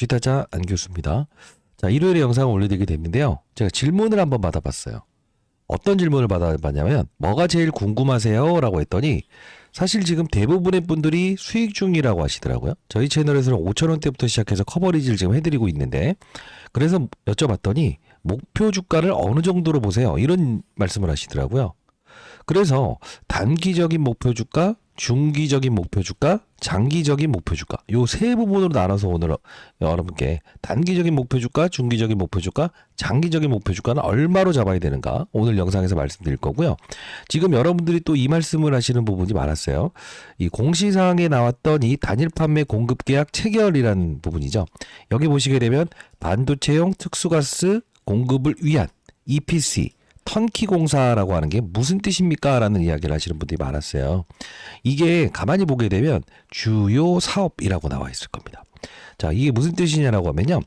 쥐타자 안교수입니다. 자, 일요일에 영상을 올려드리게 됐는데요. 제가 질문을 한번 받아봤어요. 어떤 질문을 받아봤냐면 뭐가 제일 궁금하세요? 라고 했더니 사실 지금 대부분의 분들이 수익 중이라고 하시더라고요. 저희 채널에서는 5,000원대부터 시작해서 커버리지를 지금 해드리고 있는데 그래서 여쭤봤더니 목표 주가를 어느 정도로 보세요? 이런 말씀을 하시더라고요. 그래서 단기적인 목표 주가, 중기적인 목표 주가, 장기적인 목표 주가 요 세 부분으로 나눠서 오늘 여러분께 단기적인 목표 주가, 중기적인 목표 주가, 장기적인 목표 주가는 얼마로 잡아야 되는가 오늘 영상에서 말씀드릴 거고요. 지금 여러분들이 또 이 말씀을 하시는 부분이 많았어요. 이 공시사항에 나왔던 이 단일 판매 공급 계약 체결이라는 부분이죠. 여기 보시게 되면 반도체용 특수가스 공급을 위한 EPC 턴키 공사라고 하는 게 무슨 뜻입니까? 라는 이야기를 하시는 분들이 많았어요. 이게 가만히 보게 되면 주요 사업이라고 나와 있을 겁니다. 자, 이게 무슨 뜻이냐라고 하면요.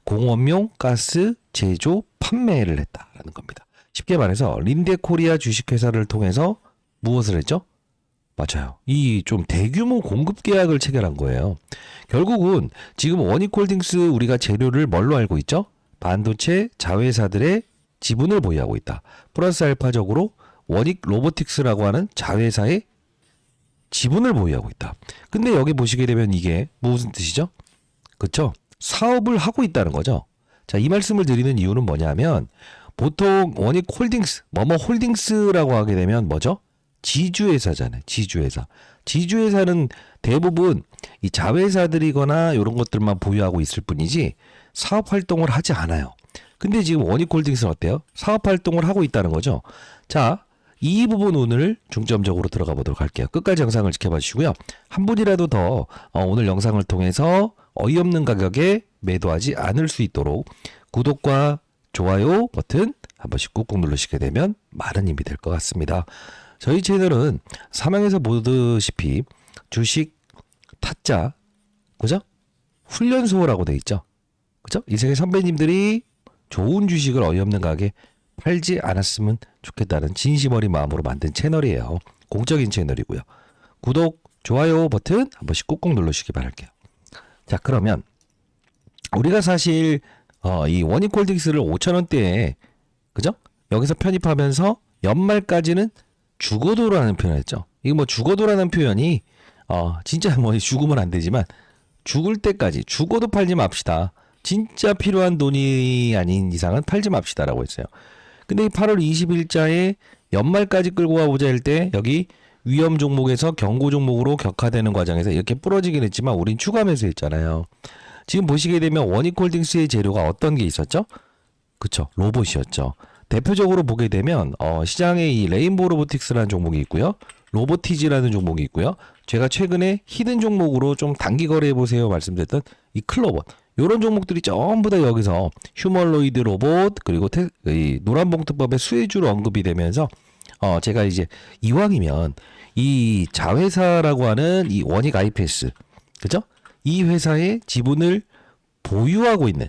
공업용 가스 제조 판매를 했다라는 겁니다. 쉽게 말해서 린데코리아 주식회사를 통해서 무엇을 했죠? 맞아요. 이 좀 대규모 공급 계약을 체결한 거예요. 결국은 지금 원익홀딩스 우리가 재료를 뭘로 알고 있죠? 반도체 자회사들의 지분을 보유하고 있다. 플러스 알파적으로 원익 로보틱스라고 하는 자회사의 지분을 보유하고 있다. 근데 여기 보시게 되면 이게 무슨 뜻이죠? 그렇죠? 사업을 하고 있다는 거죠. 자, 이 말씀을 드리는 이유는 뭐냐면 보통 원익 홀딩스, 뭐뭐 홀딩스라고 하게 되면 뭐죠? 지주회사잖아요. 지주회사. 지주회사는 대부분 이 자회사들이거나 이런 것들만 보유하고 있을 뿐이지 사업 활동을 하지 않아요. 근데 지금 원익홀딩스는 어때요? 사업 활동을 하고 있다는 거죠. 자, 이 부분 오늘 중점적으로 들어가 보도록 할게요. 끝까지 영상을 지켜봐 주시고요. 한 분이라도 더 오늘 영상을 통해서 어이없는 가격에 매도하지 않을 수 있도록 구독과 좋아요 버튼 한 번씩 꾹꾹 누르시게 되면 많은 힘이 될 것 같습니다. 저희 채널은 사명에서 보듯이 주식 타짜, 그죠? 훈련소라고 돼 있죠. 그죠? 이 세계 선배님들이 좋은 주식을 어이없는 가격에 팔지 않았으면 좋겠다는 진심 어린 마음으로 만든 채널이에요. 공적인 채널이고요. 구독, 좋아요 버튼 한 번씩 꾹꾹 누르시기 바랄게요. 자, 그러면 우리가 사실 이 원익홀딩스를 5,000원대에 그죠? 여기서 편입하면서 연말까지는 죽어도라는 표현을 했죠. 이거 뭐 죽어도라는 표현이 진짜 뭐 죽으면 안 되지만 죽을 때까지 죽어도 팔지 맙시다. 진짜 필요한 돈이 아닌 이상은 팔지 맙시다라고 했어요. 근데 이 8월 20일자에 연말까지 끌고 가보자 할 때 여기 위험 종목에서 경고 종목으로 격화되는 과정에서 이렇게 부러지긴 했지만 우린 추가 매수했잖아요. 지금 보시게 되면 원익홀딩스의 재료가 어떤 게 있었죠? 그쵸, 로봇이었죠. 대표적으로 보게 되면 시장에 이 레인보우 로보틱스라는 종목이 있고요. 로보티지라는 종목이 있고요. 제가 최근에 히든 종목으로 좀 단기 거래해 보세요 말씀드렸던 이 클로버, 이런 종목들이 전부 다 여기서 휴머노이드 로봇 그리고 이 노란봉투법의 수혜주로 언급이 되면서 제가 이제 이왕이면 이 자회사라고 하는 이 원익 IPS, 그죠? 이 회사의 지분을 보유하고 있는,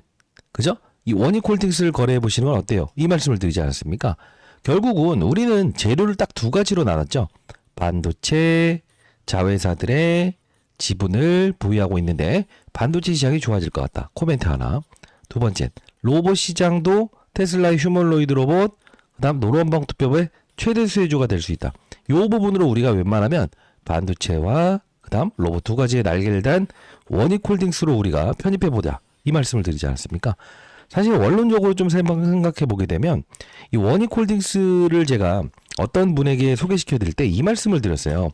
그죠? 이 원익홀딩스를 거래해 보시는 건 어때요? 이 말씀을 드리지 않았습니까? 결국은 우리는 재료를 딱 두 가지로 나눴죠. 반도체 자회사들의 지분을 보유하고 있는데 반도체 시장이 좋아질 것 같다. 코멘트 하나. 두 번째, 로봇 시장도 테슬라의 휴머노이드 로봇, 그다음 노란봉투법의 최대 수혜주가 될 수 있다. 이 부분으로 우리가 웬만하면 반도체와 그다음 로봇 두 가지의 날개를 단 원익홀딩스로 우리가 편입해보자. 이 말씀을 드리지 않았습니까? 사실 원론적으로 좀 생각해 보게 되면 이 원익홀딩스를 제가 어떤 분에게 소개시켜 드릴 때 이 말씀을 드렸어요.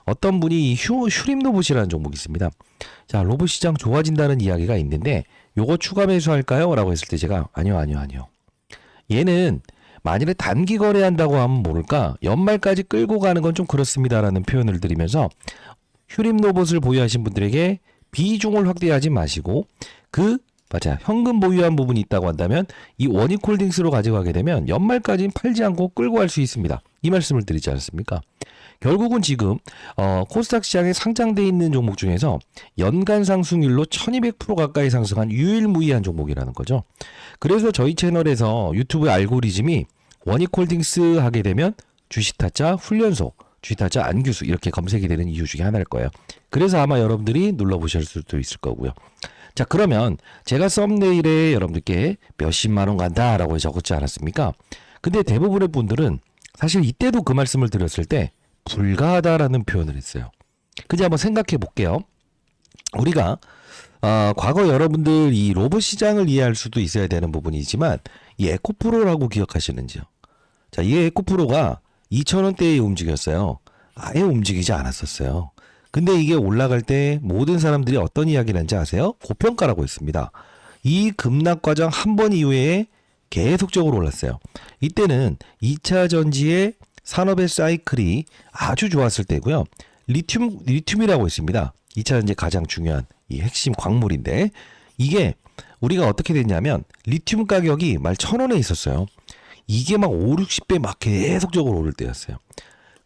어떤 분이 휴림 로봇이라는 종목이 있습니다. 자, 로봇 시장 좋아진다는 이야기가 있는데 요거 추가 매수할까요? 라고 했을 때 제가 아니요. 얘는 만일에 단기 거래한다고 하면 모를까 연말까지 끌고 가는 건 좀 그렇습니다라는 표현을 드리면서 휴림 로봇을 보유하신 분들에게 비중을 확대하지 마시고 맞아요. 현금 보유한 부분이 있다고 한다면 이 원익홀딩스로 가져가게 되면 연말까지는 팔지 않고 끌고 갈 수 있습니다. 이 말씀을 드리지 않습니까? 결국은 지금 코스닥 시장에 상장돼 있는 종목 중에서 연간 상승률로 1200% 가까이 상승한 유일무이한 종목이라는 거죠. 그래서 저희 채널에서 유튜브 알고리즘이 원익홀딩스 하게 되면 주식타짜 훈련소, 주식타짜 안규수 이렇게 검색이 되는 이유 중에 하나일 거예요. 그래서 아마 여러분들이 눌러보실 수도 있을 거고요. 자, 그러면 제가 썸네일에 여러분들께 몇십만 원 간다라고 적었지 않았습니까? 근데 대부분의 분들은 사실 이때도 그 말씀을 드렸을 때 불가하다라는 표현을 했어요. 그냥 한번 생각해 볼게요. 우리가 과거 여러분들 이 로봇 시장을 이해할 수도 있어야 되는 부분이지만 이 에코프로라고 기억하시는지요? 자, 이 에코프로가 2,000원대에 움직였어요. 아예 움직이지 않았었어요. 근데 이게 올라갈 때 모든 사람들이 어떤 이야기를 하는지 아세요? 고평가라고 했습니다. 이 급락 과정 한 번 이후에 계속적으로 올랐어요. 이때는 2차 전지의 산업의 사이클이 아주 좋았을 때고요. 리튬이라고 있습니다. 2차 전지 가장 중요한 이 핵심 광물인데 이게 우리가 어떻게 됐냐면 리튬 가격이 말 1,000원에 있었어요. 이게 막 5, 60배 막 계속적으로 오를 때였어요.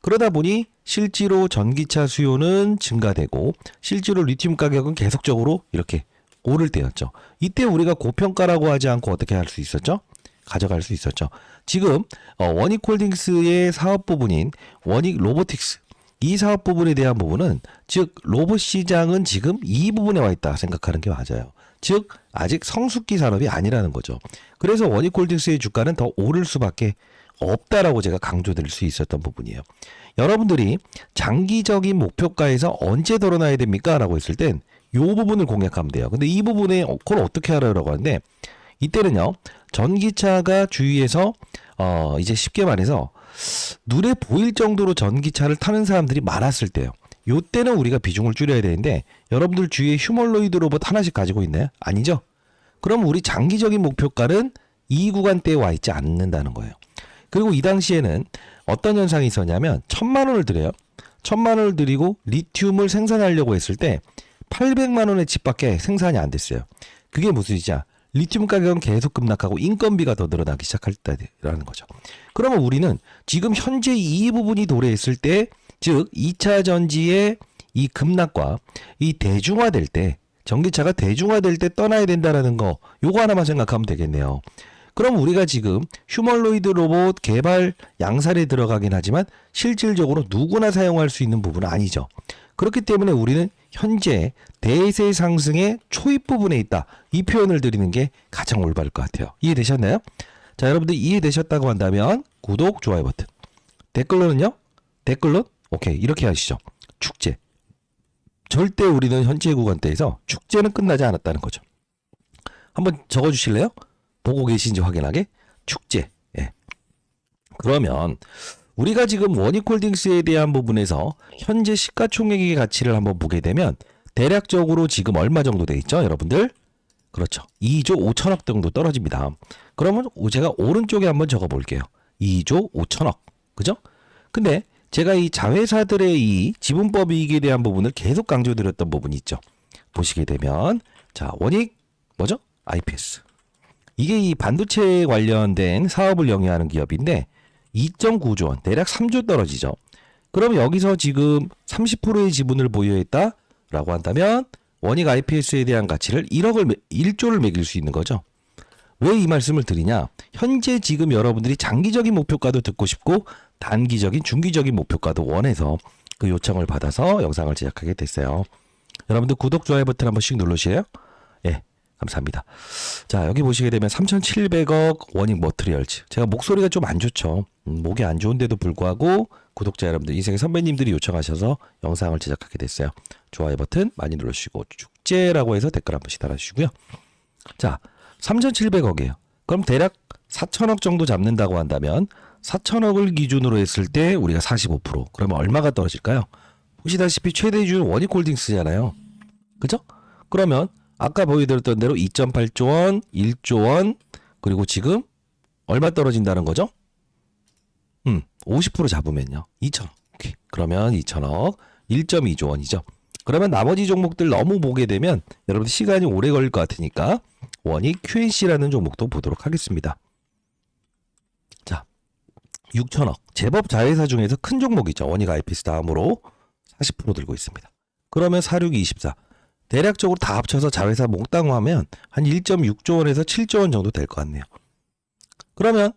그러다 보니 실제로 전기차 수요는 증가되고 실제로 리튬 가격은 계속적으로 이렇게 오를 때였죠. 이때 우리가 고평가라고 하지 않고 어떻게 할 수 있었죠? 가져갈 수 있었죠. 지금 원익홀딩스의 사업 부분인 원익 로보틱스 이 사업 부분에 대한 부분은 즉 로봇 시장은 지금 이 부분에 와 있다 생각하는 게 맞아요. 즉 아직 성숙기 산업이 아니라는 거죠. 그래서 원익홀딩스의 주가는 더 오를 수밖에 없다라고 제가 강조드릴 수 있었던 부분이에요. 여러분들이 장기적인 목표가에서 언제 드러나야 됩니까? 라고 했을 땐 이 부분을 공략하면 돼요. 근데 이 부분에 그걸 어떻게 하라고 하는데 이때는요. 전기차가 주위에서 이제 쉽게 말해서 눈에 보일 정도로 전기차를 타는 사람들이 많았을 때요. 요때는 우리가 비중을 줄여야 되는데 여러분들 주위에 휴머노이드 로봇 하나씩 가지고 있나요? 아니죠? 그럼 우리 장기적인 목표가는 이 구간대에 와 있지 않는다는 거예요. 그리고 이 당시에는 어떤 현상이 있었냐면 1,000만 원을 들여요. 1,000만 원을 들이고 리튬을 생산하려고 했을 때 800만 원의 집밖에 생산이 안 됐어요. 그게 무슨 일이냐? 리튬 가격은 계속 급락하고 인건비가 더 늘어나기 시작할 때라는 거죠. 그러면 우리는 지금 현재 이 부분이 도래했을 때, 즉 2차 전지의 이 급락과 이 대중화될 때, 전기차가 대중화될 때 떠나야 된다라는 거, 요거 하나만 생각하면 되겠네요. 그럼 우리가 지금 휴머노이드 로봇 개발 양산에 들어가긴 하지만 실질적으로 누구나 사용할 수 있는 부분은 아니죠. 그렇기 때문에 우리는 현재 대세 상승의 초입 부분에 있다. 이 표현을 드리는 게 가장 올바를 것 같아요. 이해되셨나요? 자, 여러분들 이해되셨다고 한다면 구독, 좋아요 버튼. 댓글로는요? 댓글로? 오케이. 이렇게 하시죠. 축제. 절대 우리는 현재 구간대에서 축제는 끝나지 않았다는 거죠. 한번 적어주실래요? 보고 계신지 확인하게. 축제. 예. 그러면 우리가 지금 원익홀딩스에 대한 부분에서 현재 시가총액의 가치를 한번 보게 되면 대략적으로 지금 얼마 정도 돼 있죠, 여러분들? 그렇죠. 2조 5천억 정도 떨어집니다. 그러면 제가 오른쪽에 한번 적어 볼게요. 2조 5천억. 그죠? 근데 제가 이 자회사들의 이 지분법 이익에 대한 부분을 계속 강조드렸던 부분이 있죠. 보시게 되면 자, 원익 뭐죠? IPS. 이게 이 반도체 관련된 사업을 영위하는 기업인데 2.9조 원, 대략 3조 떨어지죠. 그럼 여기서 지금 30%의 지분을 보유했다라고 한다면 원익 IPS에 대한 가치를 1조를 매길 수 있는 거죠. 왜 이 말씀을 드리냐? 현재 지금 여러분들이 장기적인 목표가도 듣고 싶고 단기적인, 중기적인 목표가도 원해서 그 요청을 받아서 영상을 제작하게 됐어요. 여러분들 구독, 좋아요 버튼 한 번씩 눌러주세요. 예. 감사합니다. 자, 여기 보시게 되면 3,700억 원익 머트리얼즈. 제가 목소리가 좀 안 좋죠. 목이 안 좋은데도 불구하고 구독자 여러분들, 인생의 선배님들이 요청하셔서 영상을 제작하게 됐어요. 좋아요 버튼 많이 눌러주시고 축제라고 해서 댓글 한 번씩 달아주시고요. 자, 3,700억이에요. 그럼 대략 4천억 정도 잡는다고 한다면 4천억을 기준으로 했을 때 우리가 45%. 그러면 얼마가 떨어질까요? 보시다시피 최대주는 원익홀딩스잖아요. 그죠? 그러면 아까 보여드렸던 대로 2.8조 원, 1조 원, 그리고 지금 얼마 떨어진다는 거죠? 50% 잡으면요. 2천억. 오케이. 그러면 2천억, 1.2조 원이죠. 그러면 나머지 종목들 너무 보게 되면 여러분들 시간이 오래 걸릴 것 같으니까 원익 QNC라는 종목도 보도록 하겠습니다. 자, 6천억. 제법 자회사 중에서 큰 종목이죠. 원익 IPS 다음으로 40% 들고 있습니다. 그러면 4624. 대략적으로 다 합쳐서 자회사 몽땅 하면 한 1.6조 원에서 7조 원 정도 될 것 같네요. 그러면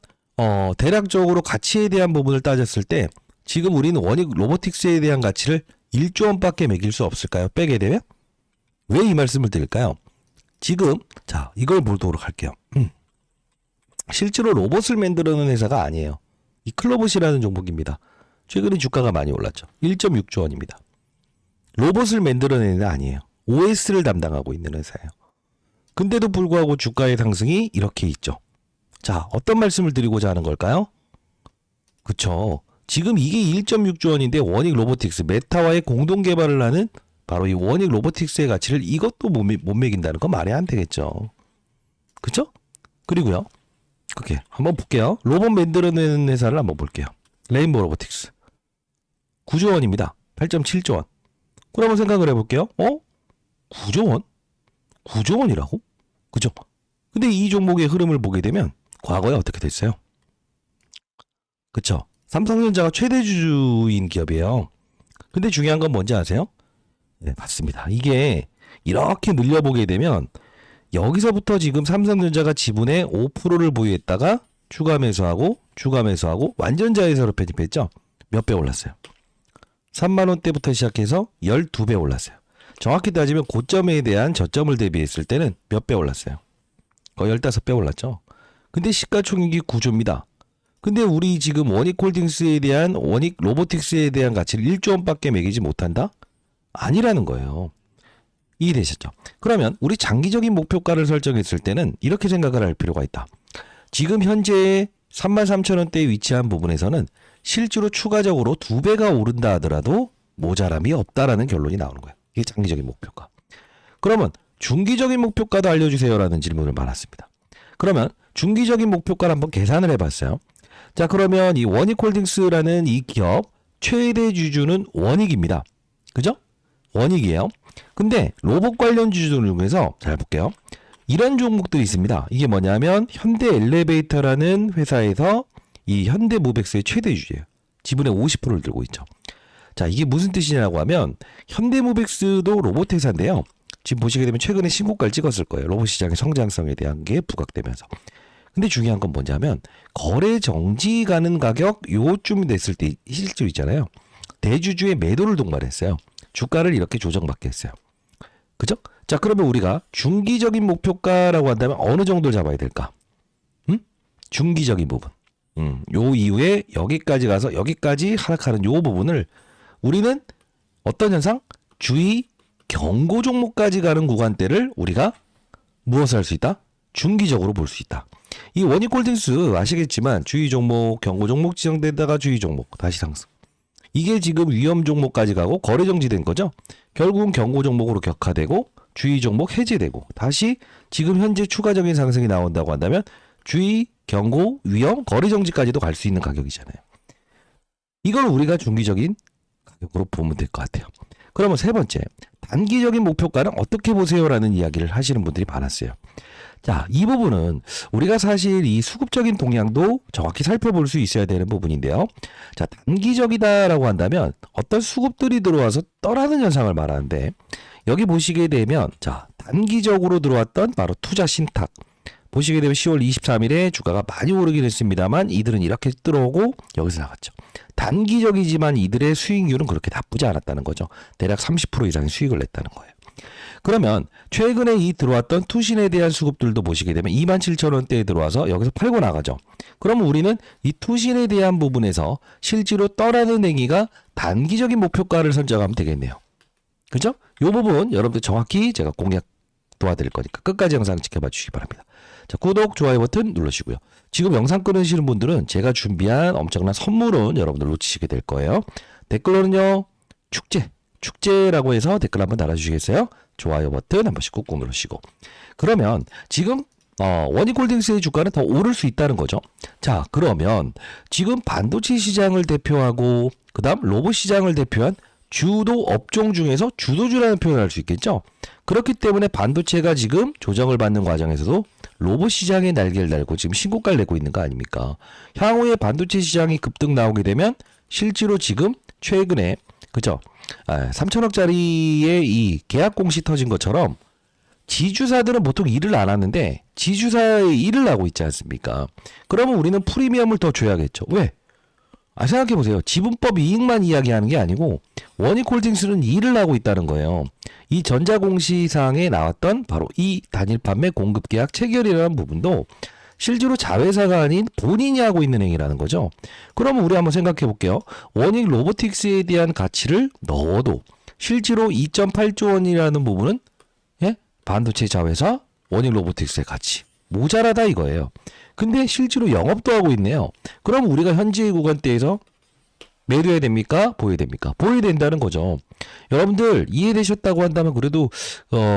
대략적으로 가치에 대한 부분을 따졌을 때 지금 우리는 원익 로보틱스에 대한 가치를 1조 원밖에 매길 수 없을까요? 빼게 되면? 왜 이 말씀을 드릴까요? 지금 자 이걸 보도록 할게요. 실제로 로봇을 만드는 회사가 아니에요. 이 클로봇이라는 종목입니다. 최근에 주가가 많이 올랐죠. 1.6조 원입니다. 로봇을 만들어내는 게 아니에요. OS를 담당하고 있는 회사예요. 근데도 불구하고 주가의 상승이 이렇게 있죠. 자, 어떤 말씀을 드리고자 하는 걸까요? 그쵸. 지금 이게 1.6조 원인데 원익 로보틱스, 메타와의 공동 개발을 하는 바로 이 원익 로보틱스의 가치를 이것도 못 매긴다는 건 말이 안 되겠죠. 그쵸? 그리고요. 그렇게 한번 볼게요. 로봇 만들어내는 회사를 한번 볼게요. 레인보우 로보틱스. 9조 원입니다. 8.7조 원. 그럼 한번 생각을 해볼게요. 9조 원? 9조 원이라고? 그죠? 근데 이 종목의 흐름을 보게 되면 과거에 어떻게 됐어요? 그쵸? 삼성전자가 최대 주주인 기업이에요. 근데 중요한 건 뭔지 아세요? 네, 맞습니다. 이게 이렇게 늘려보게 되면 여기서부터 지금 삼성전자가 지분의 5%를 보유했다가 추가 매수하고 완전 자회사로 편입했죠? 몇 배 올랐어요? 3만 원대부터 시작해서 12배 올랐어요. 정확히 따지면 고점에 대한 저점을 대비했을 때는 몇 배 올랐어요? 거의 15배 올랐죠. 근데 시가총액이 9조입니다. 근데 우리 지금 원익홀딩스에 대한 원익 로보틱스에 대한 가치를 1조 원밖에 매기지 못한다? 아니라는 거예요. 이해되셨죠? 그러면 우리 장기적인 목표가를 설정했을 때는 이렇게 생각을 할 필요가 있다. 지금 현재 33,000원대에 위치한 부분에서는 실제로 추가적으로 2배가 오른다 하더라도 모자람이 없다라는 결론이 나오는 거예요. 이게 장기적인 목표가. 그러면 중기적인 목표가도 알려주세요라는 질문을 받았습니다. 그러면 중기적인 목표가를 한번 계산을 해봤어요. 자, 그러면 이 원익홀딩스라는 이 기업 최대 주주는 원익입니다. 그죠? 원익이에요. 근데 로봇 관련 주주들 중에서 잘 볼게요. 이런 종목들이 있습니다. 이게 뭐냐면 현대 엘리베이터라는 회사에서 이 현대모백스의 최대 주주예요. 지분의 50%를 들고 있죠. 자, 이게 무슨 뜻이냐고 하면 현대모백스도 로봇 회사인데요. 지금 보시게 되면 최근에 신고가를 찍었을 거예요. 로봇 시장의 성장성에 대한 게 부각되면서. 근데 중요한 건 뭐냐 하면 거래 정지 가는 가격 요쯤 됐을 때 실제로 있잖아요. 대주주의 매도를 동반했어요. 주가를 이렇게 조정받게 했어요. 그죠? 자, 그러면 우리가 중기적인 목표가라고 한다면 어느 정도를 잡아야 될까? 중기적인 부분. 요 이후에 여기까지 가서 여기까지 하락하는 요 부분을 우리는 어떤 현상? 주의 경고 종목까지 가는 구간대를 우리가 무엇을 할 수 있다? 중기적으로 볼 수 있다. 이 원익홀딩스 아시겠지만 주의 종목, 경고 종목 지정되다가 주의 종목 다시 상승. 이게 지금 위험 종목까지 가고 거래 정지된 거죠. 결국은 경고 종목으로 격화되고 주의 종목 해제되고 다시 지금 현재 추가적인 상승이 나온다고 한다면 주의, 경고, 위험, 거래 정지까지도 갈 수 있는 가격이잖아요. 이걸 우리가 중기적인 가격으로 보면 될 것 같아요. 그러면 세 번째, 단기적인 목표가는 어떻게 보세요라는 이야기를 하시는 분들이 많았어요. 자, 이 부분은 우리가 사실 이 수급적인 동향도 정확히 살펴볼 수 있어야 되는 부분인데요. 자, 단기적이다라고 한다면 어떤 수급들이 들어와서 떠나는 현상을 말하는데 여기 보시게 되면 자, 단기적으로 들어왔던 바로 투자 신탁. 보시게 되면 10월 23일에 주가가 많이 오르긴 했습니다만 이들은 이렇게 들어오고 여기서 나갔죠. 단기적이지만 이들의 수익률은 그렇게 나쁘지 않았다는 거죠. 대략 30% 이상의 수익을 냈다는 거예요. 그러면 최근에 이 들어왔던 투신에 대한 수급들도 보시게 되면 27,000원대에 들어와서 여기서 팔고 나가죠. 그러면 우리는 이 투신에 대한 부분에서 실제로 떠나는 행위가 단기적인 목표가를 설정하면 되겠네요. 그죠? 이 부분 여러분들 정확히 제가 공략 도와드릴 거니까 끝까지 영상 지켜봐 주시기 바랍니다. 자, 구독, 좋아요 버튼 눌러주시고요. 지금 영상 끊으시는 분들은 제가 준비한 엄청난 선물은 여러분들 놓치시게 될 거예요. 댓글로는요. 축제라고 해서 댓글 한번 달아주시겠어요? 좋아요 버튼 한 번씩 꾹꾹 누르시고. 그러면 지금 원익홀딩스의 주가는 더 오를 수 있다는 거죠. 자, 그러면 지금 반도체 시장을 대표하고 그 다음 로봇 시장을 대표한 주도 업종 중에서 주도주라는 표현을 할 수 있겠죠. 그렇기 때문에 반도체가 지금 조정을 받는 과정에서도 로봇 시장에 날개를 달고 지금 신고가를 내고 있는 거 아닙니까? 향후에 반도체 시장이 급등 나오게 되면 실제로 지금 최근에 그죠? 3천억짜리의 이 계약 공시 터진 것처럼 지주사들은 보통 일을 안 하는데 지주사의 일을 하고 있지 않습니까? 그러면 우리는 프리미엄을 더 줘야겠죠. 왜? 생각해보세요. 지분법 이익만 이야기하는 게 아니고 원익홀딩스는 일을 하고 있다는 거예요. 이 전자공시상에 나왔던 바로 이 단일 판매 공급계약 체결이라는 부분도 실제로 자회사가 아닌 본인이 하고 있는 행위라는 거죠. 그러면 우리 한번 생각해 볼게요. 원익 로보틱스에 대한 가치를 넣어도 실제로 2.8조 원이라는 부분은 예? 반도체 자회사 원익 로보틱스의 가치 모자라다 이거예요. 근데 실제로 영업도 하고 있네요. 그럼 우리가 현재 구간대에서 매도해야 됩니까? 보여야 됩니까? 보여야 된다는 거죠. 여러분들 이해되셨다고 한다면 그래도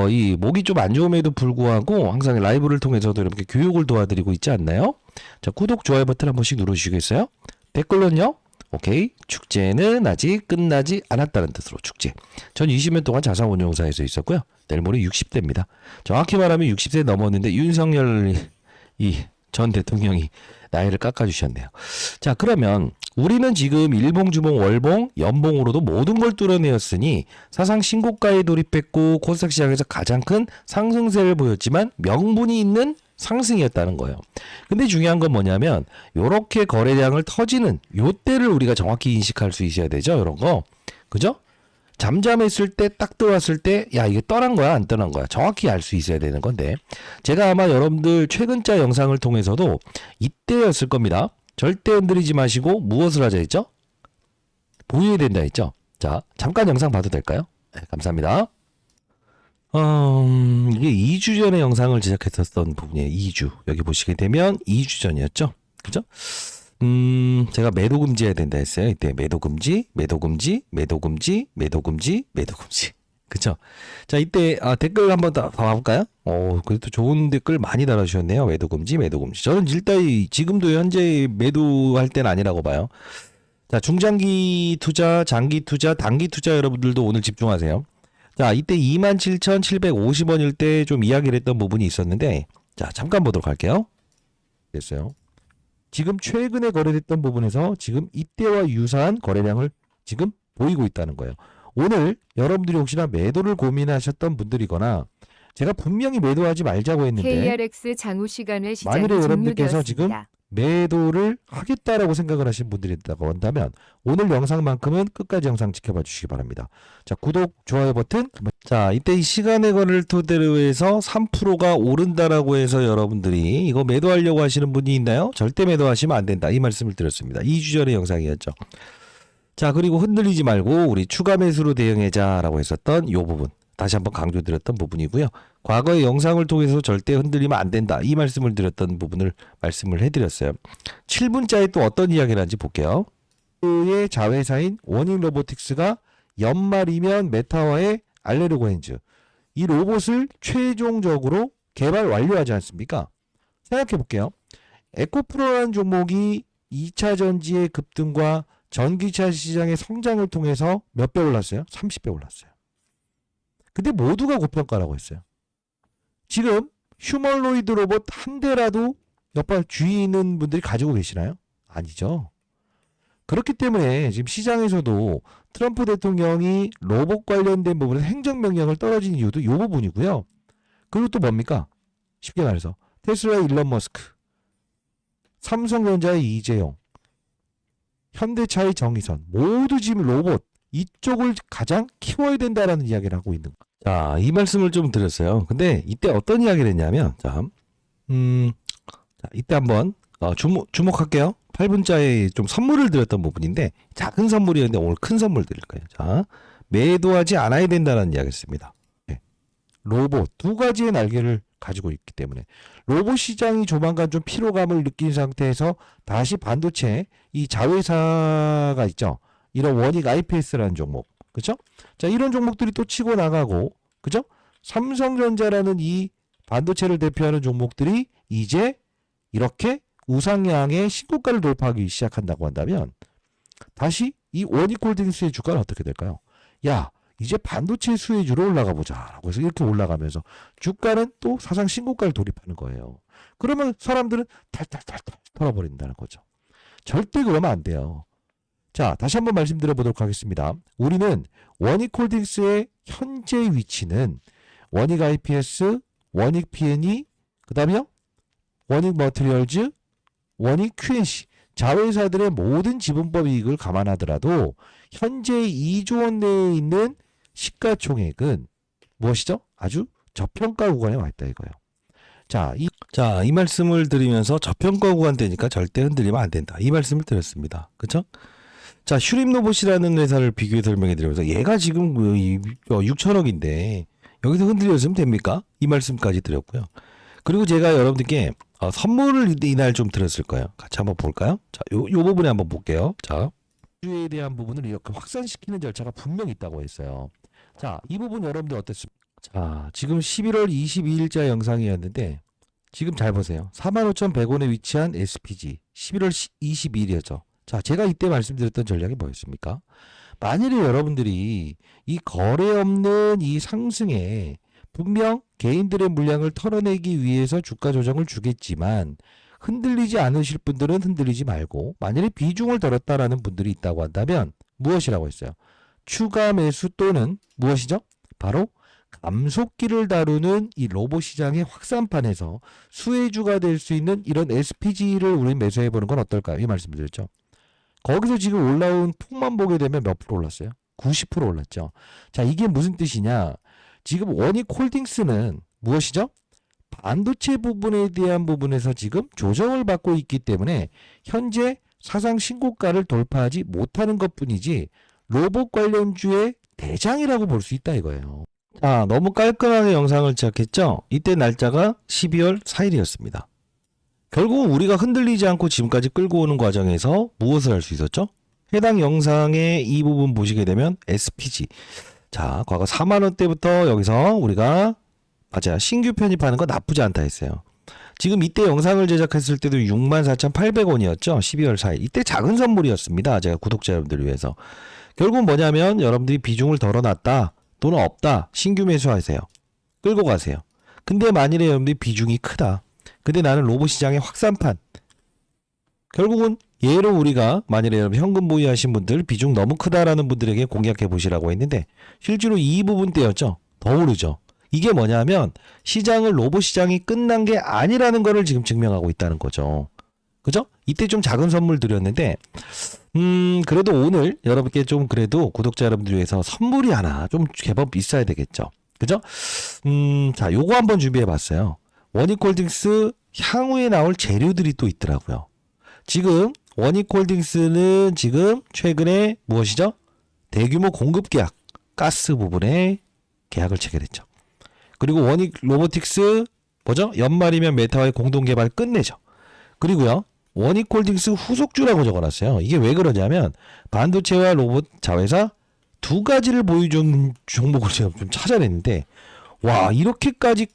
이 목이 좀 안 좋음에도 불구하고 항상 라이브를 통해서도 이렇게 교육을 도와드리고 있지 않나요? 자, 구독, 좋아요 버튼 한 번씩 눌러주시겠어요? 댓글로는요? 오케이. 축제는 아직 끝나지 않았다는 뜻으로 축제. 전 20년 동안 자산운용사에서 있었고요. 내일 모레 60대입니다. 정확히 말하면 60세 넘었는데 윤석열 전 대통령이 나이를 깎아주셨네요. 자, 그러면 우리는 지금 일봉, 주봉, 월봉, 연봉으로도 모든 걸 뚫어내었으니 사상 신고가에 돌입했고 코스닥 시장에서 가장 큰 상승세를 보였지만 명분이 있는 상승이었다는 거예요. 근데 중요한 건 뭐냐면 요렇게 거래량을 터지는 요때를 우리가 정확히 인식할 수 있어야 되죠. 이런 거. 그죠? 잠잠했을 때 딱 들어왔을 때 야 이게 떠난 거야 안 떠난 거야 정확히 알 수 있어야 되는 건데 제가 아마 여러분들 최근자 영상을 통해서도 이때였을 겁니다. 절대 흔들리지 마시고 무엇을 하자 했죠? 보유해야 된다 했죠? 자 잠깐 영상 봐도 될까요? 네, 감사합니다. 이게 2주 전에 영상을 제작했었던 부분이에요. 2주 여기 보시게 되면 2주 전이었죠? 그죠? 제가 매도 금지해야 된다 했어요. 이때 매도 금지, 매도 금지, 매도 금지, 매도 금지, 매도 금지. 그쵸? 자, 이때 댓글 한번 더 봐볼까요? 그래도 좋은 댓글 많이 달아주셨네요. 매도 금지, 매도 금지. 저는 일단 지금도 현재 매도할 때는 아니라고 봐요. 자, 중장기 투자, 장기 투자, 단기 투자 여러분들도 오늘 집중하세요. 자, 이때 27,750원일 때 좀 이야기를 했던 부분이 있었는데, 자, 잠깐 보도록 할게요. 됐어요. 지금 최근에 거래됐던 부분에서 지금 이때와 유사한 거래량을 지금 보이고 있다는 거예요. 오늘 여러분들이 혹시나 매도를 고민하셨던 분들이거나 제가 분명히 매도하지 말자고 했는데 KRX 장후 시간의 시작이 만일에 여러분들께서 지금 종료되었습니다. 매도를 하겠다라고 생각을 하신 분들이 있다고 한다면 오늘 영상만큼은 끝까지 영상 지켜봐 주시기 바랍니다. 자, 구독, 좋아요 버튼. 자, 이때 이 시간의 거래를 토대로 해서 3%가 오른다라고 해서 여러분들이 이거 매도하려고 하시는 분이 있나요? 절대 매도하시면 안 된다. 이 말씀을 드렸습니다. 2주 전의 영상이었죠. 자, 그리고 흔들리지 말고 우리 추가 매수로 대응하자라고 했었던 이 부분. 다시 한번 강조드렸던 부분이고요. 과거의 영상을 통해서 절대 흔들리면 안 된다. 이 말씀을 드렸던 부분을 말씀을 해드렸어요. 7분짜리 또 어떤 이야기를 하는지 볼게요. 의 자회사인 원익 로보틱스가 연말이면 메타와의 알레르고엔즈 이 로봇을 최종적으로 개발 완료하지 않습니까? 생각해 볼게요. 에코프로라는 종목이 2차 전지의 급등과 전기차 시장의 성장을 통해서 몇 배 올랐어요? 30배 올랐어요. 근데 모두가 고평가라고 했어요. 지금 휴머노이드 로봇 한 대라도 옆에 주위에 있는 분들이 가지고 계시나요? 아니죠. 그렇기 때문에 지금 시장에서도 트럼프 대통령이 로봇 관련된 부분에 행정명령을 떨어진 이유도 이 부분이고요. 그리고 또 뭡니까? 쉽게 말해서 테슬라의 일론 머스크, 삼성전자의 이재용, 현대차의 정의선 모두 지금 로봇 이쪽을 가장 키워야 된다라는 이야기를 하고 있는 거예요. 자, 이 말씀을 좀 드렸어요. 근데 이때 어떤 이야기를 했냐면, 자, 이때 한번 주목할게요. 8분짜리 좀 선물을 드렸던 부분인데 작은 선물이었는데 오늘 큰 선물 드릴 거예요. 자, 매도하지 않아야 된다는 이야기였습니다. 네. 로봇 두 가지의 날개를 가지고 있기 때문에 로봇 시장이 조만간 좀 피로감을 느낀 상태에서 다시 반도체 이 자회사가 있죠. 이런 원익 IPS라는 종목. 그죠? 자, 이런 종목들이 또 치고 나가고, 그죠? 삼성전자라는 이 반도체를 대표하는 종목들이 이제 이렇게 우상향의 신고가를 돌파하기 시작한다고 한다면 다시 이 원익홀딩스의 주가는 어떻게 될까요? 야, 이제 반도체 수혜주로 올라가 보자라고 해서 이렇게 올라가면서 주가는 또 사상 신고가를 돌입하는 거예요. 그러면 사람들은 탈탈탈탈 털어버린다는 거죠. 절대 그러면 안 돼요. 자, 다시 한번 말씀드려 보도록 하겠습니다. 우리는 원익홀딩스의 현재 위치는 원익 IPS, 원익 P&E, 그 다음에요 원익 머티리얼즈, 원익 QNC 자회사들의 모든 지분법 이익을 감안하더라도 현재 2조 원 내에 있는 시가총액은 무엇이죠? 아주 저평가 구간에 와 있다 이거예요. 이 말씀을 드리면서 저평가 구간대니까 절대 흔들리면 안 된다. 이 말씀을 드렸습니다. 그쵸? 자, 슈림로봇이라는 회사를 비교해 설명해 드리면서 얘가 지금 6천억인데 여기서 흔들렸으면 됩니까? 이 말씀까지 드렸고요. 그리고 제가 여러분들께 선물을 이날 좀 드렸을 거예요. 같이 한번 볼까요? 자, 요 부분에 한번 볼게요. 자, 주에 대한 부분을 이렇게 확산시키는 절차가 분명히 있다고 했어요. 자, 이 부분 여러분들 어땠습니까? 자, 지금 11월 22일자 영상이었는데 지금 잘 보세요. 45,100원에 위치한 SPG 11월 22일이었죠. 자, 제가 이때 말씀드렸던 전략이 뭐였습니까? 만일에 여러분들이 이 거래 없는 이 상승에 분명 개인들의 물량을 털어내기 위해서 주가 조정을 주겠지만 흔들리지 않으실 분들은 흔들리지 말고 만일에 비중을 덜었다라는 분들이 있다고 한다면 무엇이라고 했어요? 추가 매수 또는 무엇이죠? 바로 감속기를 다루는 이 로봇 시장의 확산판에서 수혜주가 될 수 있는 이런 SPG를 우리 매수해보는 건 어떨까요? 이 말씀드렸죠. 거기서 지금 올라온 폭만 보게 되면 몇 프로 올랐어요? 90% 올랐죠. 자, 이게 무슨 뜻이냐? 지금 원익홀딩스는 무엇이죠? 반도체 부분에 대한 부분에서 지금 조정을 받고 있기 때문에 현재 사상 신고가를 돌파하지 못하는 것뿐이지 로봇 관련주의 대장이라고 볼 수 있다 이거예요. 자, 너무 깔끔하게 영상을 시작했죠? 이때 날짜가 12월 4일이었습니다. 결국 우리가 흔들리지 않고 지금까지 끌고 오는 과정에서 무엇을 할 수 있었죠? 해당 영상의 이 부분 보시게 되면 SPG. 자, 과거 4만 원대부터 여기서 우리가 맞아요. 신규 편입하는 거 나쁘지 않다 했어요. 지금 이때 영상을 제작했을 때도 64,800원이었죠. 12월 4일. 이때 작은 선물이었습니다. 제가 구독자 여러분들을 위해서. 결국 뭐냐면 여러분들이 비중을 덜어놨다 또는 없다. 신규 매수하세요. 끌고 가세요. 근데 만일에 여러분들이 비중이 크다. 근데 나는 로봇 시장의 확산판. 결국은 예로 우리가 만일에 여러분 현금 보유하신 분들 비중 너무 크다라는 분들에게 공략해 보시라고 했는데 실제로 이 부분 때였죠. 더 오르죠. 이게 뭐냐면 시장을 로봇 시장이 끝난 게 아니라는 거를 지금 증명하고 있다는 거죠. 그죠? 이때 좀 작은 선물 드렸는데 그래도 오늘 여러분께 좀 그래도 구독자 여러분들 위해서 선물이 하나 좀 제법 있어야 되겠죠. 그죠? 자, 요거 한번 준비해 봤어요. 원익홀딩스 향후에 나올 재료들이 또 있더라고요. 지금 원익홀딩스는 지금 최근에 무엇이죠? 대규모 공급 계약, 가스 부분에 계약을 체결했죠. 그리고 원익 로보틱스 뭐죠? 연말이면 메타와의 공동 개발 끝내죠. 그리고요. 원익홀딩스 후속주라고 적어놨어요. 이게 왜 그러냐면 반도체와 로봇 자회사 두 가지를 보유 중 종목을 제가 좀 찾아냈는데 와 이렇게까지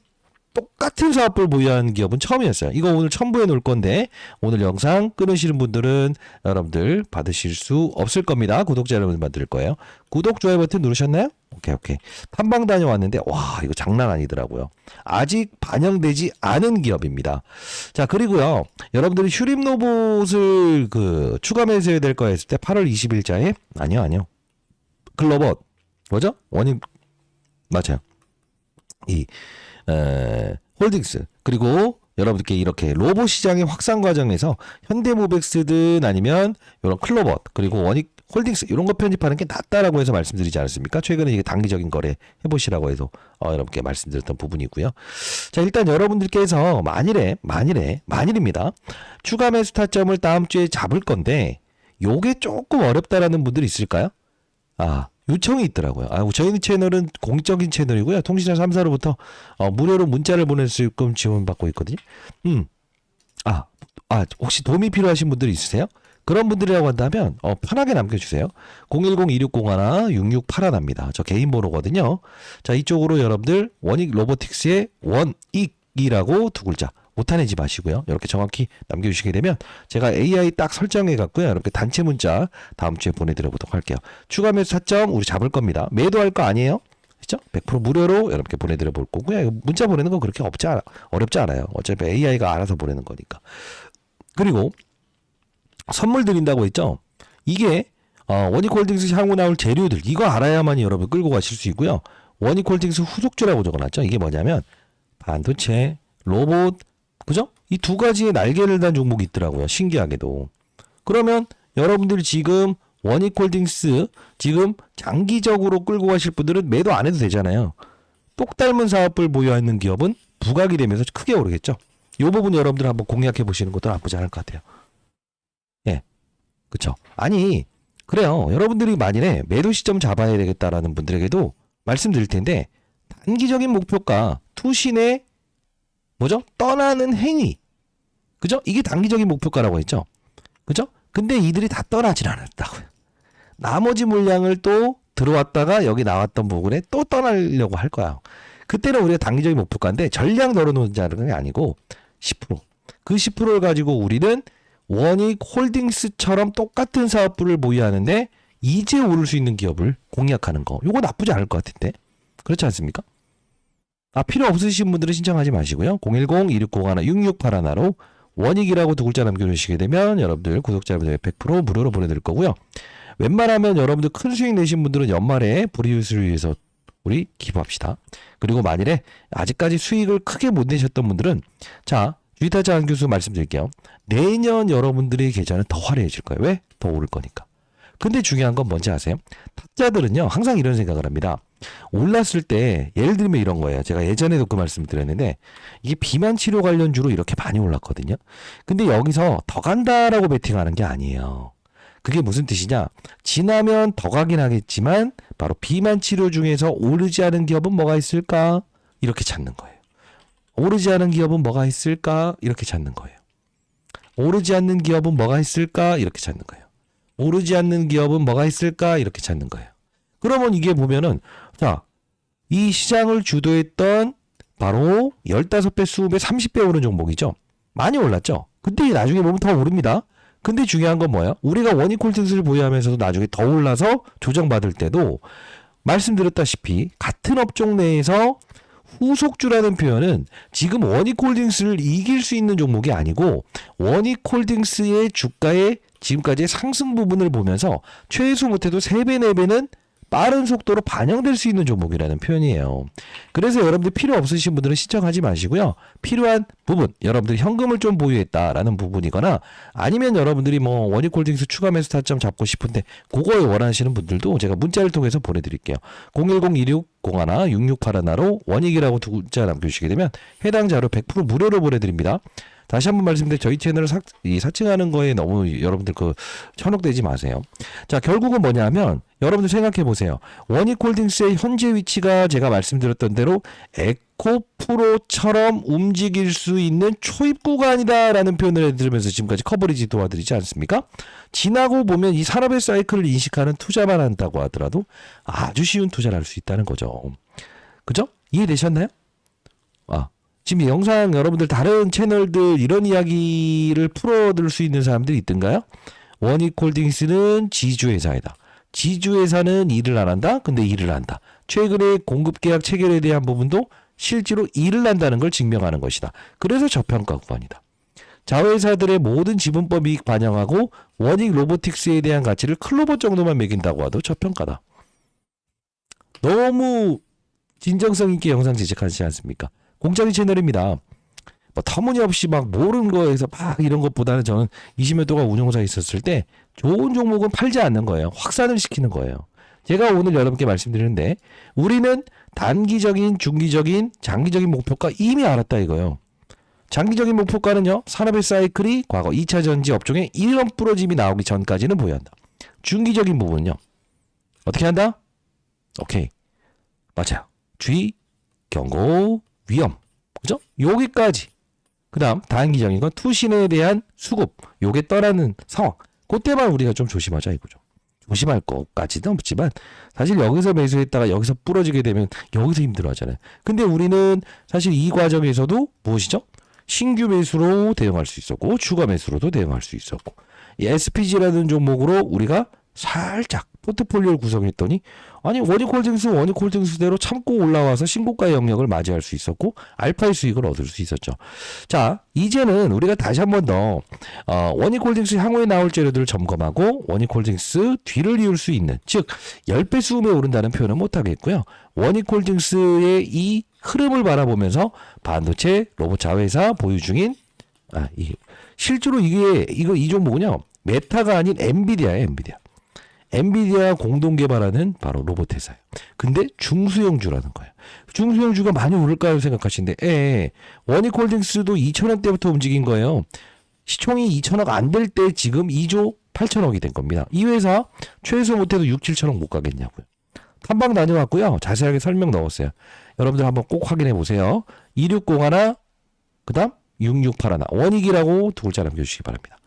똑같은 사업을 보유하는 기업은 처음이었어요. 이거 오늘 첨부해 놓을 건데 오늘 영상 끊으시는 분들은 여러분들 받으실 수 없을 겁니다. 구독자 여러분들만 들을 거예요. 구독, 좋아요 버튼 누르셨나요? 오케이. 탐방 다녀왔는데 와 이거 장난 아니더라고요. 아직 반영되지 않은 기업입니다. 자 그리고요. 여러분들이 슈림로봇을 추가 매수해야 될 거 했을 때 8월 20일자에 아니요. 글로봇 뭐죠? 원익 맞아요. 홀딩스 그리고 여러분들께 이렇게 로봇 시장의 확산 과정에서 현대모백스든 아니면 이런 클로봇 그리고 원익 홀딩스 이런 거 편입하는 게 낫다라고 해서 말씀드리지 않았습니까? 최근에 이게 단기적인 거래 해보시라고 해서 여러분께 말씀드렸던 부분이고요. 자 일단 여러분들께서 만일입니다. 추가 매수 타점을 다음 주에 잡을 건데 요게 조금 어렵다라는 분들이 있을까요? 요청이 있더라고요. 저희 채널은 공적인 채널이고요. 통신사 3사로부터 무료로 문자를 보낼 수 있게끔 지원받고 있거든요. 혹시 도움이 필요하신 분들이 있으세요? 그런 분들이라고 한다면 편하게 남겨주세요. 010-2601-6681입니다. 저 개인 번호거든요. 자 이쪽으로 여러분들 원익 로보틱스의 원익이라고 두 글자 못하내지 마시고요. 이렇게 정확히 남겨주시게 되면 제가 AI 딱 설정해 갖고요. 이렇게 단체 문자 다음 주에 보내드려 보도록 할게요. 추가 매수 타점 우리 잡을 겁니다. 매도할 거 아니에요? 그죠? 100% 무료로 여러분께 보내드려 볼 거고요. 문자 보내는 건 그렇게 어렵지 않아요. 어차피 AI가 알아서 보내는 거니까. 그리고 선물 드린다고 했죠? 이게 원익홀딩스 향후 나올 재료들 이거 알아야만이 여러분 끌고 가실 수 있고요. 원익홀딩스 후속주라고 적어놨죠? 이게 뭐냐면 반도체, 로봇 그죠? 이 두 가지의 날개를 단 종목이 있더라고요. 신기하게도. 그러면 여러분들이 지금 원익홀딩스 지금 장기적으로 끌고 가실 분들은 매도 안 해도 되잖아요. 똑 닮은 사업을 보유하는 기업은 부각이 되면서 크게 오르겠죠. 이 부분 여러분들 한번 공략해 보시는 것도 나쁘지 않을 것 같아요. 예, 그렇죠. 아니 그래요. 여러분들이 만일에 매도 시점 잡아야 되겠다라는 분들에게도 말씀드릴 텐데 단기적인 목표가 투신의 뭐죠? 떠나는 행위. 그죠? 이게 단기적인 목표가라고 했죠. 그죠? 근데 이들이 다 떠나질 않았다고요. 나머지 물량을 또 들어왔다가 여기 나왔던 부분에 또 떠나려고 할 거야. 그때는 우리가 단기적인 목표가인데 전량 널어놓는 게 아니고 10%. 그 10%를 가지고 우리는 원익홀딩스처럼 똑같은 사업부를 보유하는데 이제 오를 수 있는 기업을 공략하는 거. 요거 나쁘지 않을 것 같은데. 그렇지 않습니까? 필요 없으신 분들은 신청하지 마시고요. 010-2601-6681로 원익이라고 두 글자 남겨주시게 되면 여러분들 구독자분들 100% 무료로 보내드릴 거고요. 웬만하면 여러분들 큰 수익 내신 분들은 연말에 불이웃을 위해서 우리 기부합시다. 그리고 만일에 아직까지 수익을 크게 못 내셨던 분들은 자 주식타자 안 교수 말씀드릴게요. 내년 여러분들의 계좌는 더 화려해질 거예요. 왜? 더 오를 거니까. 근데 중요한 건 뭔지 아세요? 타짜들은요 항상 이런 생각을 합니다. 올랐을 때 예를 들면 이런 거예요. 제가 예전에도 그 말씀 드렸는데 이게 비만 치료 관련주로 이렇게 많이 올랐거든요. 근데 여기서 더 간다라고 베팅하는 게 아니에요. 그게 무슨 뜻이냐? 지나면 더 가긴 하겠지만 바로 비만 치료 중에서 오르지 않은 기업은 뭐가 있을까? 이렇게 찾는 거예요. 오르지 않은 기업은 뭐가 있을까? 이렇게 찾는 거예요. 오르지 않는 기업은 뭐가 있을까? 이렇게 찾는 거예요. 오르지 않는 기업은 뭐가 있을까? 이렇게 찾는 거예요. 그러면 이게 보면은 자, 이 시장을 주도했던 바로 15배, 20배, 30배 오른 종목이죠. 많이 올랐죠. 근데 나중에 보면 더 오릅니다. 근데 중요한 건 뭐야? 우리가 원익홀딩스를 보유하면서도 나중에 더 올라서 조정받을 때도 말씀드렸다시피 같은 업종 내에서 후속주라는 표현은 지금 원익홀딩스를 이길 수 있는 종목이 아니고 원익홀딩스의 주가의 지금까지의 상승 부분을 보면서 최소 못해도 3배, 4배는 빠른 속도로 반영될 수 있는 종목이라는 표현이에요. 그래서 여러분들 필요 없으신 분들은 신청하지 마시고요. 필요한 부분, 여러분들이 현금을 좀 보유했다라는 부분이거나 아니면 여러분들이 뭐 원익홀딩스 추가 매수 타점 잡고 싶은데 그거에 원하시는 분들도 제가 문자를 통해서 보내드릴게요. 010-2601-6681로 원익이라고 두 글자 남겨주시게 되면 해당 자료 100% 무료로 보내드립니다. 다시 한번 말씀드리면 저희 채널을 사칭하는 거에 너무 여러분들 현혹되지 마세요. 자, 결국은 뭐냐면 여러분들 생각해 보세요. 원익홀딩스의 현재 위치가 제가 말씀드렸던 대로 에코프로처럼 움직일 수 있는 초입 구간이다라는 표현을 해드리면서 지금까지 커버리지 도와드리지 않습니까? 지나고 보면 이 산업의 사이클을 인식하는 투자만 한다고 하더라도 아주 쉬운 투자를 할 수 있다는 거죠. 그죠? 이해되셨나요? 지금 이 영상 여러분들 다른 채널들 이런 이야기를 풀어들 수 있는 사람들이 있던가요? 원익홀딩스는 지주회사이다. 지주회사는 일을 안 한다? 근데 일을 한다. 최근에 공급계약 체결에 대한 부분도 실제로 일을 한다는 걸 증명하는 것이다. 그래서 저평가 구간이다. 자회사들의 모든 지분법 이익 반영하고 원익 로보틱스에 대한 가치를 클로버 정도만 매긴다고 하도 저평가다. 너무 진정성 있게 영상 제작하지 않습니까? 공짜리 채널입니다. 뭐 터무니없이 막 모르는 거에서 막 이런 것보다는 저는 20년 동안 운용사에 있었을 때 좋은 종목은 팔지 않는 거예요. 확산을 시키는 거예요. 제가 오늘 여러분께 말씀드리는데 우리는 단기적인, 중기적인, 장기적인 목표가 이미 알았다 이거예요. 장기적인 목표가는요. 산업의 사이클이 과거 2차 전지 업종에 이런 부러짐이 나오기 전까지는 보유한다. 중기적인 부분은요. 어떻게 한다? 오케이. 맞아요. 주의, 경고, 위험. 그죠? 여기까지. 그 다음 단기적인 건 투신에 대한 수급. 요게 떠나는 상황. 그때만 우리가 좀 조심하자 이거죠. 조심할 것까지는 없지만 사실 여기서 매수했다가 여기서 부러지게 되면 여기서 힘들어하잖아요. 근데 우리는 사실 이 과정에서도 무엇이죠? 신규 매수로 대응할 수 있었고 추가 매수로도 대응할 수 있었고 이 SPG라는 종목으로 우리가 살짝 포트폴리오를 구성했더니 아니 원익홀딩스대로 참고 올라와서 신고가의 영역을 맞이할 수 있었고 알파의 수익을 얻을 수 있었죠. 자 이제는 우리가 다시 한 번 더 원익홀딩스 향후에 나올 재료들을 점검하고 원익홀딩스 뒤를 이을 수 있는 즉 10배 수음에 오른다는 표현은 못하겠고요. 원익홀딩스의 이 흐름을 바라보면서 반도체 로봇 자회사 보유 중인 실제로 이 종목은요. 메타가 아닌 엔비디아예요, 엔비디아. 엔비디아 공동 개발하는 바로 로봇 회사예요. 근데 중수형주라는 거예요. 중수형주가 많이 오를까요 생각하시는데, 원익홀딩스도 2천원대부터 움직인 거예요. 시총이 2천억 안 될 때 지금 2조 8천억이 된 겁니다. 이 회사 최소 못해도 6, 7천억 못 가겠냐고요. 탐방 다녀왔고요. 자세하게 설명 넣었어요. 여러분들 한번 꼭 확인해 보세요. 2601, 그 다음 6681. 원익이라고 두 글자 남겨주시기 바랍니다.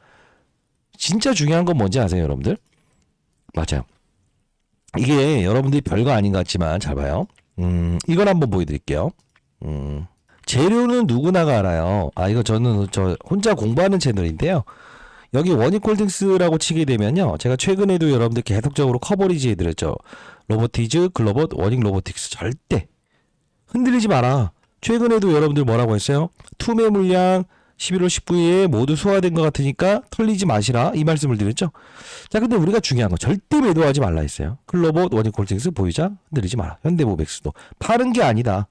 진짜 중요한 건 뭔지 아세요, 여러분들? 맞아요. 이게 여러분들이 별거 아닌 것 같지만 잘 봐요. 이걸 한번 보여드릴게요. 재료는 누구나가 알아요. 이거 저는 혼자 공부하는 채널인데요. 여기 원익홀딩스라고 치게 되면요. 제가 최근에도 여러분들 계속적으로 커버리지 해드렸죠. 로보티즈, 글로봇, 원익 로보틱스 절대 흔들리지 마라. 최근에도 여러분들 뭐라고 했어요? 투매 물량 11월 19일에 모두 소화된 것 같으니까 털리지 마시라 이 말씀을 드렸죠. 자, 근데 우리가 중요한 거 절대 매도하지 말라 했어요. 글로봇, 원익홀딩스, 보유자 흔들리지 마라. 현대모백스도 파는 게 아니다.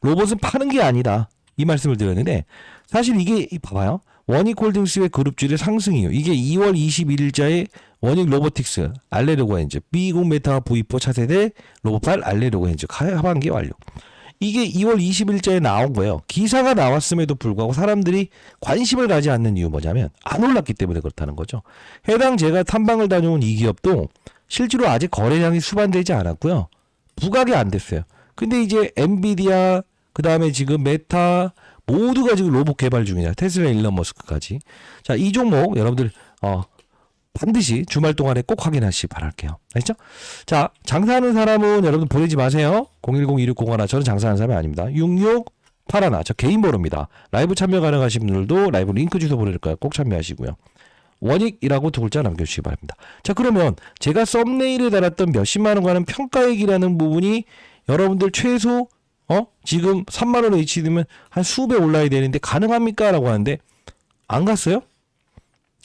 로봇은 파는 게 아니다. 이 말씀을 드렸는데 사실 이게 봐봐요. 원익홀딩스의 그룹주의 상승이에요. 이게 2월 21일자에 원익 로보틱스, 알레르고 엔즈, B20 메타 V4 차세대 로봇팔 알레르고 엔즈 하반기 완료. 이게 2월 20일자에 나온 거예요. 기사가 나왔음에도 불구하고 사람들이 관심을 가지 않는 이유 뭐냐면 안 올랐기 때문에 그렇다는 거죠. 해당 제가 탐방을 다녀온 이 기업도 실제로 아직 거래량이 수반되지 않았고요. 부각이 안 됐어요. 근데 이제 엔비디아, 그 다음에 지금 메타 모두가 지금 로봇 개발 중이냐. 테슬라, 일론 머스크까지. 자, 이 종목 여러분들 반드시 주말 동안에 꼭 확인하시기 바랄게요. 알겠죠? 자, 장사하는 사람은 여러분 보내지 마세요. 010-2601. 저는 장사하는 사람이 아닙니다. 6681. 저 개인 번호입니다. 라이브 참여 가능하신 분들도 라이브 링크 주소 보낼 거예요. 꼭 참여하시고요. 원익이라고 두 글자 남겨주시기 바랍니다. 자, 그러면 제가 썸네일에 달았던 몇십만 원 가는 평가액이라는 부분이 여러분들 최소 지금 3만 원 HD면 한 수배 올라야 되는데 가능합니까? 라고 하는데 안 갔어요?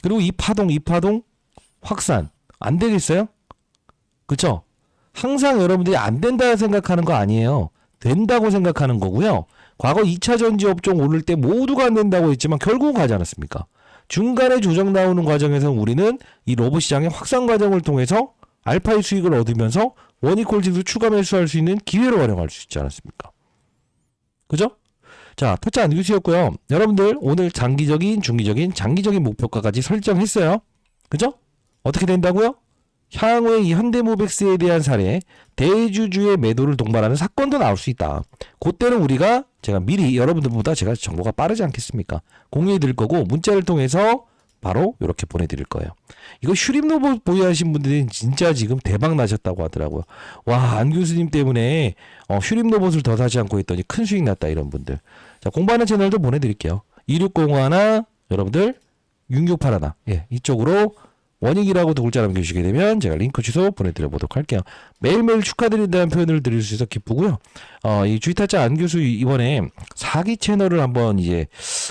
그리고 이 파동 확산 안 되겠어요? 그쵸? 항상 여러분들이 안 된다 생각하는 거 아니에요. 된다고 생각하는 거고요. 과거 2차 전지 업종 오를 때 모두가 안 된다고 했지만 결국은 가지 않았습니까? 중간에 조정 나오는 과정에서 우리는 이 로봇 시장의 확산 과정을 통해서 알파의 수익을 얻으면서 원익홀딩스 추가 매수할 수 있는 기회로 활용할 수 있지 않았습니까? 그죠? 자, 타짜 안규수였고요. 여러분들 오늘 장기적인, 중기적인, 장기적인 목표가까지 설정했어요. 그죠? 어떻게 된다고요? 향후에 이 현대모백스에 대한 사례, 대주주의 매도를 동반하는 사건도 나올 수 있다. 그때는 우리가 제가 미리 여러분들보다 제가 정보가 빠르지 않겠습니까? 공유해 드릴 거고 문자를 통해서 바로 이렇게 보내드릴 거예요. 이거 슈림로봇 보유하신 분들은 진짜 지금 대박 나셨다고 하더라고요. 와, 안 교수님 때문에 슈림로봇을 더 사지 않고 했더니 큰 수익 났다 이런 분들. 자, 공부하는 채널도 보내드릴게요. 2601 여러분들 6681 이쪽으로 원익이라고 두 글자 남겨주시게 되면 제가 링크 주소 보내드려 보도록 할게요. 매일매일 축하드린다는 표현을 드릴 수 있어서 기쁘고요. 이 주식타짜 안 교수 이번에 4기 채널을 한번 이제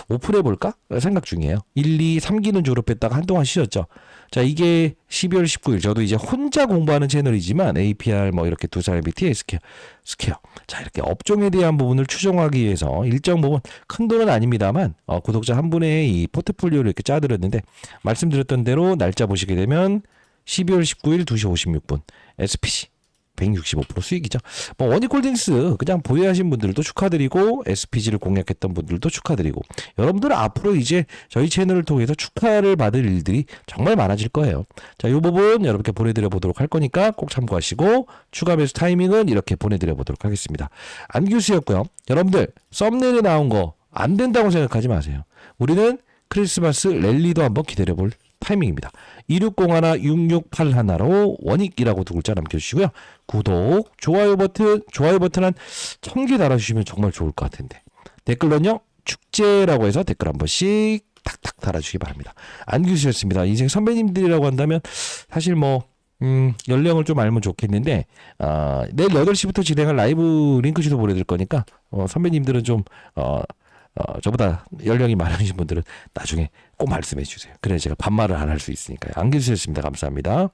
오픈해볼까 생각 중이에요. 1, 2, 3기는 졸업했다가 한동안 쉬었죠. 자, 이게 12월 19일 저도 이제 혼자 공부하는 채널이지만 APR 뭐 이렇게 두 사람이 BT, 스퀘어. 자, 이렇게 업종에 대한 부분을 추정하기 위해서 일정 부분 큰 돈은 아닙니다만 구독자 한 분의 이 포트폴리오를 이렇게 짜드렸는데 말씀드렸던 대로 날짜 보시게 되면 12월 19일 2시 56분 SPC 165% 수익이죠. 뭐 원익홀딩스 그냥 보유하신 분들도 축하드리고 SPG를 공략했던 분들도 축하드리고 여러분들은 앞으로 이제 저희 채널을 통해서 축하를 받을 일들이 정말 많아질 거예요. 자, 이 부분 여러분께 보내드려 보도록 할 거니까 꼭 참고하시고 추가 매수 타이밍은 이렇게 보내드려 보도록 하겠습니다. 안규수였고요. 여러분들 썸네일에 나온 거 안 된다고 생각하지 마세요. 우리는 크리스마스 랠리도 한번 기다려볼 타이밍입니다. 2601-6681로 원익이라고 두 글자 남겨주시고요. 구독, 좋아요 버튼 한 1000개 달아주시면 정말 좋을 것 같은데 댓글로는요 축제라고 해서 댓글 한 번씩 탁탁 달아주시기 바랍니다. 안규수였습니다. 인생 선배님들이라고 한다면 사실 뭐 연령을 좀 알면 좋겠는데 내일 8시부터 진행할 라이브 링크 주소 보내드릴 거니까 선배님들은 좀 저보다 연령이 많으신 분들은 나중에 꼭 말씀해 주세요. 그래 제가 반말을 안 할 수 있으니까요. 안규수였습니다. 감사합니다.